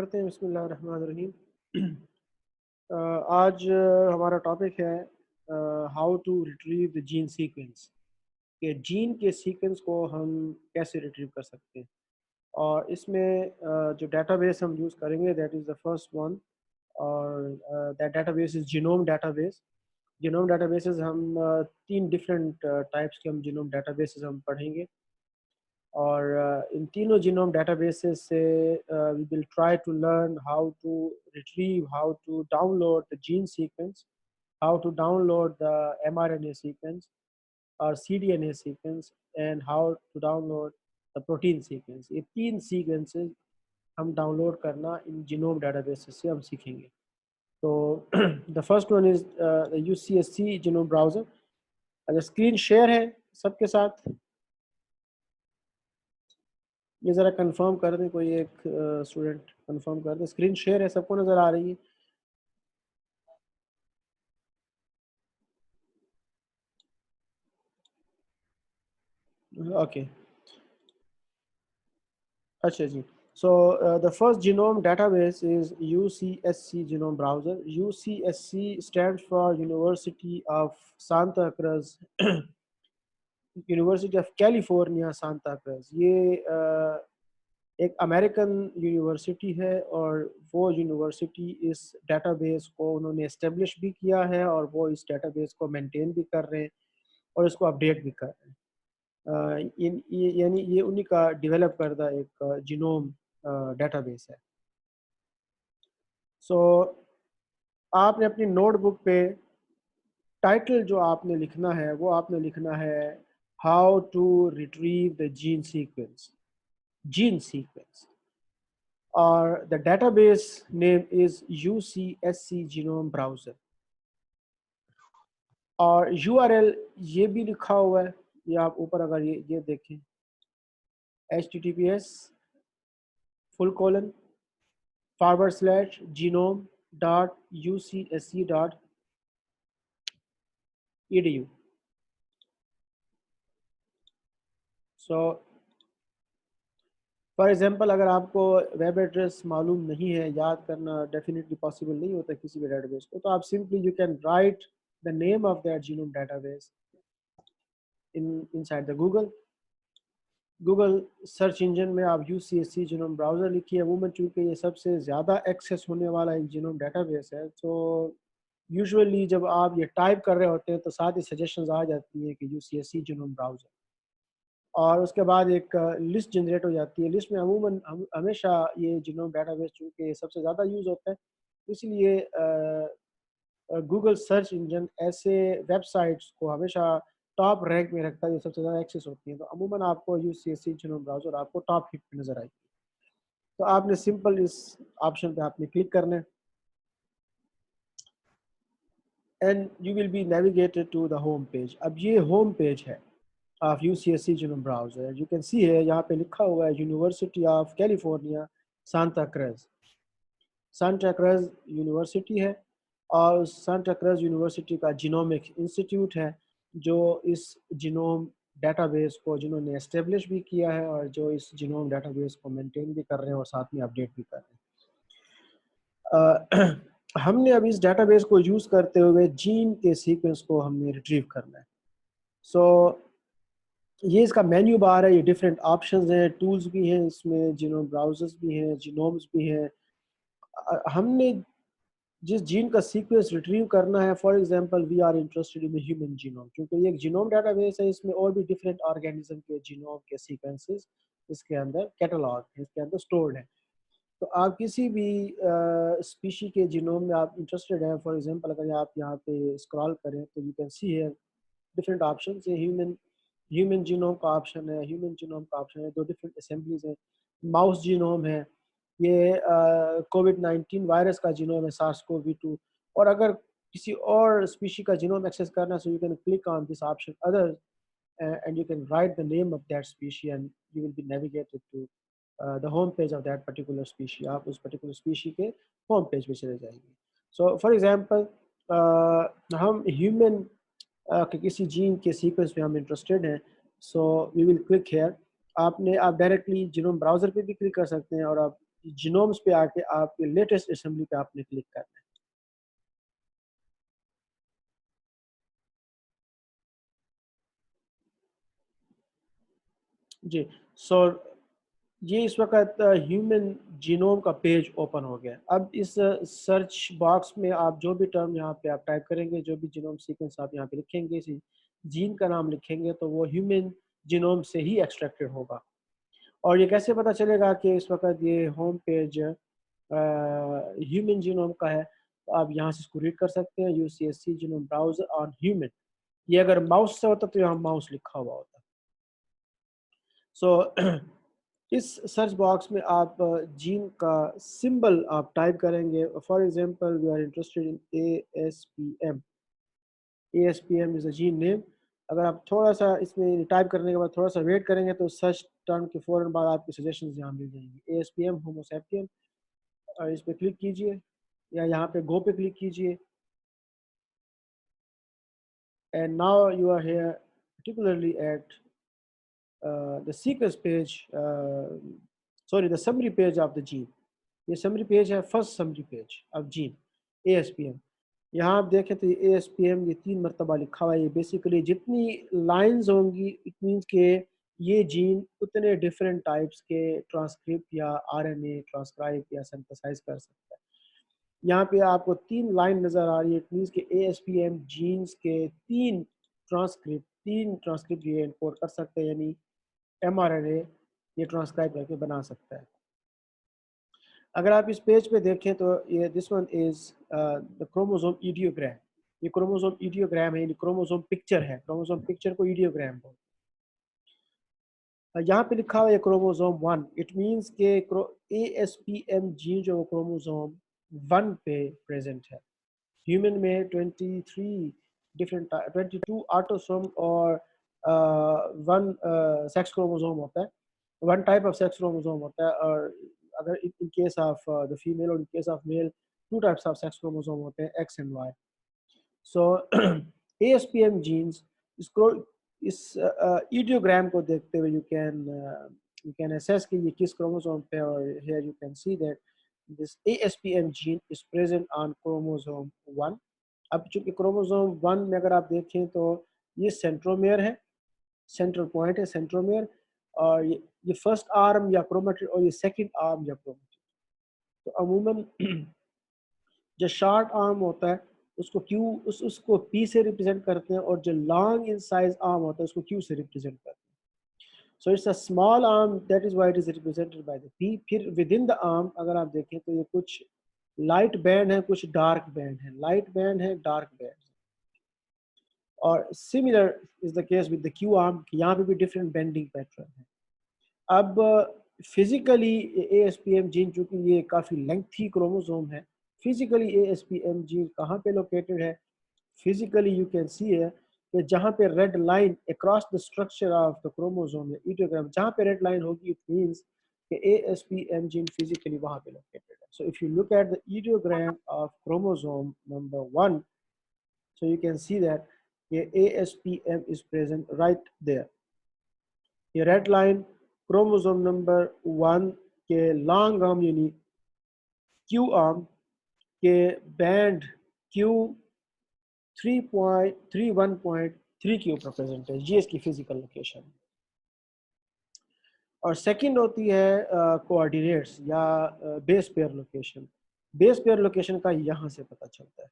करते हैं। बिस्मिल्लाहिर्रहमानिर्रहीम। आज हमारा टॉपिक है how to retrieve the gene sequence, कि जीन के सीक्वेंस को हम कैसे रिट्रीव कर सकते हैं। और इसमें जो डेटाबेस हम यूज़ करेंगे that is the first one, और that database is genome database. Genome databases हम तीन डिफरेंट टाइप्स के हम जीनोम डेटाबेसेस हम पढ़ेंगे, और इन तीनों जीनोम डेटाबेसेस से we will try to learn how to retrieve, how to download the gene sequence, how to download the mRNA sequence or cDNA sequence, and how to download the protein sequence। ये तीन sequences हम download करना इन genome databases से हम सीखेंगे। तो the first one is the UCSC genome browser. अगर screen share है सबके साथ, ये ज़रा कंफर्म कर दें, कोई एक स्टूडेंट कंफर्म कर दें स्क्रीन शेयर है, सबको नज़र आ रही है? ओके, अच्छा जी। So the first genome database is UCSC genome browser. UCSC stands for University of Santa Cruz, university of California Santa cruise. ये एक अमेरिकन यूनिवर्सिटी है, और वो यूनिवर्सिटी इस डेटाबेस को उन्होंने इस्टेब्लिश भी किया है, और वो इस डेटाबेस को मेंटेन भी कर रहे हैं और इसको अपडेट भी कर रहे हैं। यानी ये उन्हीं का डेवलप करदा एक जीनोम डेटाबेस है। सो आपने अपनी नोटबुक पे टाइटल जो आपने लिखना है वो आपने लिखना है how to retrieve the gene sequence, gene sequence, और the database name is UCSC genome browser. और URL ये भी लिखा हुआ है, ये आप ऊपर अगर ये देखें, https://genome.ucsc.edu। सो फॉर एग्जांपल, अगर आपको वेब एड्रेस मालूम नहीं है, याद करना डेफिनेटली पॉसिबल नहीं होता किसी भी डेटाबेस को, तो आप simply you can write the name of that genome database inside the Google search engine में आप UCSC जीनोम ब्राउज़र लिखिए। अमूमन चूँकि ये सबसे ज़्यादा एक्सेस होने वाला एक जीनोम डेटाबेस है, तो यूजुअली जब आप ये टाइप कर रहे होते हैं तो साथ ही सजेशंस आ जाती है कि UCSC जीनोम ब्राउज़र, और उसके बाद एक लिस्ट जनरेट हो जाती है। लिस्ट में अमूमन हमेशा ये जीनोम डेटाबेस चूँकि सबसे ज़्यादा यूज़ होता है, इसलिए गूगल सर्च इंजन ऐसे वेबसाइट्स को हमेशा टॉप रैंक में रखता है जो सबसे ज़्यादा एक्सेस होती हैं। तो अमूमन आपको UCSC जीनोम ब्राउज़र आपको टॉप हिट पे नज़र आएगी। तो आपने सिंपल इस ऑप्शन पे आपने क्लिक करना है, and you will be navigated to the home page. अब ये होम पेज है of UCSC genome browser. You can see है, यहाँ पे लिखा हुआ है university of California Santa Cruz. Santa Cruz university है, और सांता क्रूज यूनिवर्सिटी का जीनोमिक इंस्टीट्यूट है जो इस जीनोम डेटाबेस को जिन्होंने एस्टेब्लिश भी किया है, और जो इस जीनोम डेटाबेस को मेंटेन भी कर रहे हैं और साथ में अपडेट भी कर रहे हैं। हमने अब इस डेटाबेस को यूज़ करते हुए जीन के सीक्वेंस को हमने रिट्रीव करना है। सो ये इसका मेन्यू बार है, ये डिफरेंट ऑप्शंस हैं, टूल्स भी हैं इसमें, जीनोम ब्राउजर्स भी हैं, जीनोम्स भी हैं। हमने जिस जीन का सीक्वेंस रिट्रीव करना है, for example we are interested in the human genome, क्योंकि ये एक जीनोम डेटाबेस है, इसमें और भी डिफरेंट ऑर्गेनिज्म के जीनोम के सीक्वेंसेस इसके अंदर कैटलॉग है, इसके अंदर स्टोर्ड है। तो आप किसी भी स्पीशी के जीनोम में आप इंटरेस्टेड हैं, फॉर एग्जांपल अगर आप यहाँ पे स्क्रॉल करें तो यू कैन सी है डिफरेंट ऑप्शन है। ह्यूमन जीनोम का ऑप्शन है, ह्यूमन जीनोम का ऑप्शन है, दो डिफरेंट असेंबलीज हैं। माउस जीनोम है, ये कोविड-19 वायरस का जीनोम है, SARS-CoV-2। और अगर किसी और स्पीशी का जीनोम एक्सेस करना है, so you can click on this option other, and you can write the name of that species, and you will be navigated to the home page of that particular species। आप उस particular species के home page पे चले जाएंगे। So for example, हम human कि किसी gene के सीक्वेंस में हम इंटरेस्टेड हैं, so we will click here. आप डायरेक्टली जीनोम ब्राउज़र पे भी क्लिक कर सकते हैं, और आप जीनोम्स पे आके आपके लेटेस्ट असेंबली पे आपने क्लिक करना है। जी, सो ये इस वक्त ह्यूमन जीनोम का पेज ओपन हो गया। अब इस सर्च बॉक्स में आप जो भी टर्म यहाँ पे आप टाइप करेंगे, जो भी जीनोम सीक्वेंस आप यहाँ पे लिखेंगे, इसी जीन का नाम लिखेंगे, तो वो ह्यूमन जीनोम से ही एक्सट्रैक्टेड होगा। और ये कैसे पता चलेगा कि इस वक्त ये होम पेज ह्यूमन जीनोम का है? तो आप यहाँ से इसको रीड कर सकते हैं, UCSC genome browser on human. ये अगर माउस से होता तो यहाँ माउस लिखा हुआ होता। सो इस सर्च बॉक्स में आप जीन का सिंबल आप टाइप करेंगे। For example we are interested in ASPM। ASPM is a gene name. अगर आप थोड़ा सा इसमें टाइप करने के बाद थोड़ा सा वेट करेंगे तो सर्च टर्म के फ़ौरन बाद आपकी सजेशंस यहाँ मिल जाएंगी। ASPM होमो सैपियन, और इस पर क्लिक कीजिए या यहाँ पे गो पे क्लिक कीजिए, and now you are here particularly at the sequence page, sorry, the summary page of the gene। ये समरी पेज है, first summary page of gene ASPM। यहाँ आप देखें तो ये ASPM ये 3 मरतबा लिखा हुआ है। ये बेसिकली जितनी लाइंस होंगी इट मीन्स के ये जीन उतने डिफरेंट टाइप्स के ट्रांसक्रिप्ट या RNA ट्रांसक्राइब या सिंथेसाइज कर सकता है। यहाँ पे आपको 3 लाइन नज़र आ रही है। इट मीन्स के ASPM जीन्स के 3 ट्रांसक्रिप्ट ये इनकोड कर सकते हैं, यानी mRNA ये ट्रांसक्राइब करके बना सकता है। अगर आप इस पेज पे देखें तो ये this one is the chromosome ideogram. ये क्रोमोसोम ईडियोग्राम है, यानी क्रोमोसोम पिक्चर है। क्रोमोसोम पिक्चर को ईडियोग्राम बोलते हैं। यहाँ पे लिखा हुआ है क्रोमोसोम 1। इट मींस के ASPM जीन जो क्रोमोसोम 1 पे प्रेजेंट है। ह्यूमन में 22 ऑटोसोम और 1 सेक्स क्रोमोसोम होता है। 1 टाइप ऑफ सेक्स क्रोमोसोम होता है, और अगर in case of the female और in case of male 2 types of sex chromosome होते हैं, X and Y। So ASPM genes इसको इस ईडियोग्राम को देखते हुए you can assess कि ये किस क्रोमोसोम पे, और here you can see that this ASPM gene is present on chromosome 1। अब चूंकि क्रोमोसोम 1 में अगर आप देखें तो ये सेंट्रोमेयर है, सेंट्रल पॉइंट है सेंट्रोमेयर, और ये फर्स्ट आर्म या क्रोमेटिड और ये सेकंड आर्म या क्रोमेटिड। तो अमूमन जो शॉर्ट आर्म होता है उसको उसको P से रिप्रेजेंट करते हैं, और जो लॉन्ग इन साइज आर्म होता है उसको Q से रिप्रेजेंट करते हैं। So it's a small arm, that is why it is represented by the P। फिर विद इन द आर्म अगर आप देखें तो ये कुछ लाइट बैंड है, कुछ डार्क बैंड है, लाइट बैंड है, डार्क बैंड। और similar is the case with the Q arm, यहाँ पे भी डिफरेंट बेंडिंग पैटर्न है। अब फिजिकली ASPM जीन चूंकि ये काफ़ी लेंथी क्रोमोसोम है, फिजिकली ASPM जीन कहाँ पे लोकेटेड है? फिजिकली यू कैन सी है कि जहाँ पे red line across the structure of the chromosome या ईडियोग्राम, जहाँ पे रेड लाइन होगी इट मींस कि ASPM जीन फिजिकली वहाँ पे लोकेटेड है। So if you look at the ideogram of chromosome number 1, so you can see that ASPM is present right there। ये red line chromosome number 1 के long arm यानी Q arm के band Q 3.31.3 के ऊपर present है। ये इसकी physical location. और सेकंड होती है कोऑर्डिनेट्स या base pair location. Base pair location का यहाँ से पता चलता है।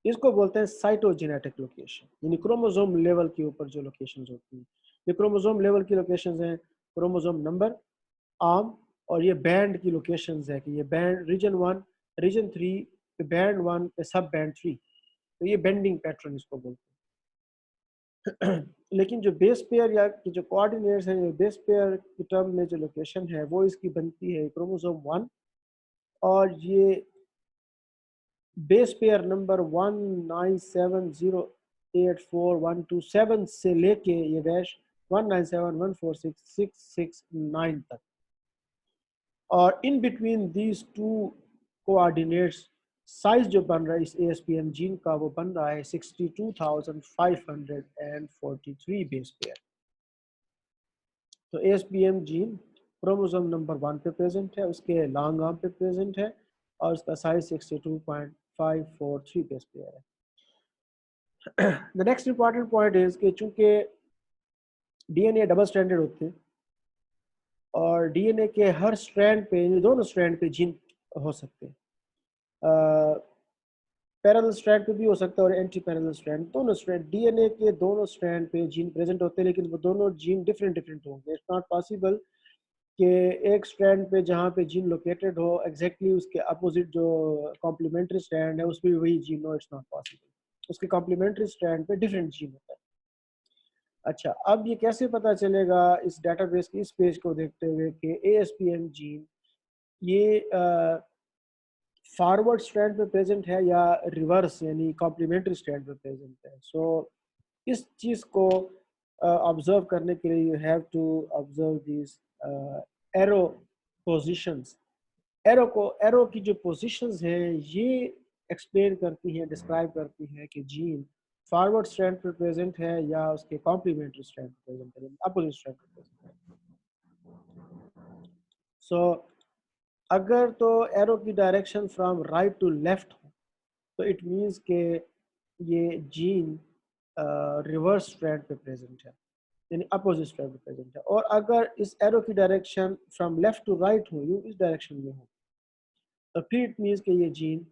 इसको बोलते हैं साइटोजेनेटिक लोकेशन, यानी क्रोमोसोम लेवल के ऊपर जो लोकेशंस होती हैं। ये क्रोमोसोम लेवल की लोकेशंस हैं क्रोमोसोम नंबर, आर्म, और ये बैंड की लोकेशंस है कि ये बैंड रीजन 1, रीजन 3 पे बैंड 1 पे सब बैंड 3। तो ये बेंडिंग पैटर्न इसको बोलते हैं। लेकिन जो बेस पेयर या जो कोऑर्डिनेट्स हैं, बेस पेयर की टर्म में जो लोकेशन है वो इसकी बनती है क्रोमोसोम 1, और ये बेस पेयर नंबर 197084127 से लेके ये डैश 197146669 तक, और in between these two coordinates size जो बन रहा है इस ASPM जीन का वो बन रहा है 62,543 बेस पेयर। तो ASPM जीन क्रोमोसोम नंबर 1 पे प्रेजेंट है, उसके लॉन्ग आर्म पे प्रेजेंट है और उसका साइज 62.543 बेस पेयर है। The next important point is कि चूंकि डीएनए डबल स्ट्रैंडेड होते हैं और डीएनए के हर स्ट्रैंड पे, दोनों स्ट्रैंड पे जीन हो सकते हैं। पैरेलल स्ट्रैंड पे भी हो सकता है और एंटी पैरेलल स्ट्रैंड, दोनों स्ट्रैंड डीएनए के दोनों स्ट्रैंड पे जीन प्रेजेंट होते हैं, लेकिन वो दोनों जीन डिफरेंट डिफरेंट होंगे। इट्स नॉट पॉसिबल कि एक स्ट्रैंड पे जहाँ पे जीन लोकेटेड हो एग्जैक्टली उसके अपोजिट जो कॉम्प्लीमेंट्री स्ट्रैंड है उस पर भी वही जीन हो। It's not possible. उसके कॉम्प्लीमेंट्री स्ट्रैंड पे डिफरेंट जीन होता है। अच्छा, अब ये कैसे पता चलेगा इस डेटाबेस के इस पेज को देखते हुए कि ASPM जीन ये फॉरवर्ड स्ट्रैंड पे प्रेजेंट है या रिवर्स यानी कॉम्प्लीमेंट्री स्ट्रैंड पे प्रेजेंट है। सो इस चीज़ को ऑब्जर्व करने के लिए you have to observe this arrow positions. Arrow की जो पोजीशंस हैं ये एक्सप्लेन करती हैं, डिस्क्राइब करती हैं कि जीन फॉरवर्ड स्ट्रैंड पे प्रेजेंट है या उसके कॉम्प्लीमेंट्री स्ट्रैंड पे प्रेजेंट है, अपोजिट स्ट्रैंड पे प्रेजेंट है। सो अगर तो एरो की direction from right to left हो तो इट मीन्स के ये जीन रिवर्स स्ट्रैंड पे प्रेजेंट है, यानी अपोजिट स्ट्रैंड पे प्रेजेंट है। और अगर इस एरो की direction from left to right हो, यूँ इस डायरेक्शन में हो, तो फिर इट मीन्स कि ये जीन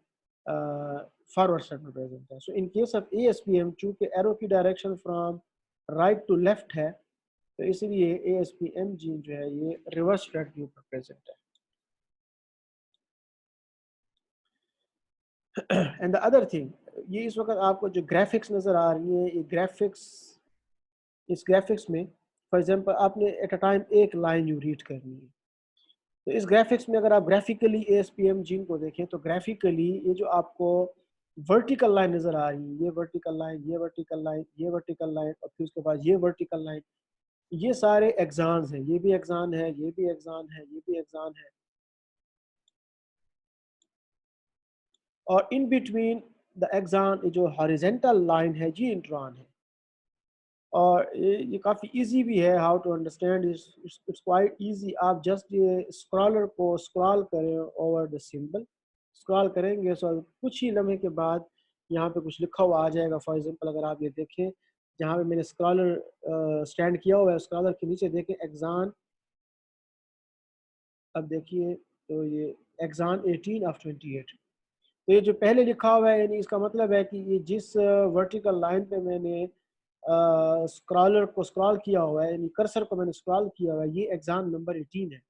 फॉरवर्ड स्ट्रैंड पे प्रेजेंट है। So in case of ASPM, चूँकि एरो की direction from right to left है, तो इसलिए ASPM जीन जो है ये रिवर्स स्ट्रैंड के ऊपर प्रेजेंट है। एंड द अदर थिंग, ये इस वक्त आपको जो ग्राफिक्स नज़र आ रही है, ये ग्राफिक्स, इस ग्राफिक्स में फॉर एग्जांपल आपने एट अ टाइम एक लाइन यू रीड करनी है। तो इस ग्राफिक्स में अगर आप ग्राफिकली ASPM जीन को देखें तो ग्राफिकली ये जो आपको वर्टिकल लाइन नज़र आ रही है, ये वर्टिकल लाइन, ये वर्टिकल लाइन, ये वर्टिकल लाइन और फिर उसके बाद ये वर्टिकल लाइन, ये सारे एग्जान्स हैं। ये भी एग्जान है, ये भी एग्जान है, ये भी एग्जान है और इन बिटवीन द एग्जान जो हॉरिजेंटल लाइन है ये इंट्रॉन है। और ये काफ़ी इजी भी है how to understand, it's quite easy. आप जस्ट ये स्क्रॉलर को स्क्रॉल करें ओवर द सिंबल, स्क्रॉल करेंगे सो कुछ ही लम्हे के बाद यहाँ पे कुछ लिखा हुआ आ जाएगा। फॉर एग्जांपल अगर आप ये देखें जहाँ पे मैंने स्क्रॉलर स्टैंड किया हुआ है, स्क्रॉलर के नीचे देखें एग्जान, अब देखिए तो ये एग्जान 18 ऑफ 28। तो ये जो पहले लिखा हुआ है यानी इसका मतलब है कि ये जिस वर्टिकल लाइन पे मैंने स्क्रॉलर को स्क्रॉल किया हुआ है, यानी कर्सर को मैंने स्क्रॉल किया हुआ है, ये एग्जाम नंबर 18 है।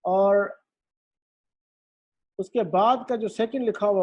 और उसके बाद का जो सेकंड लिखा हुआ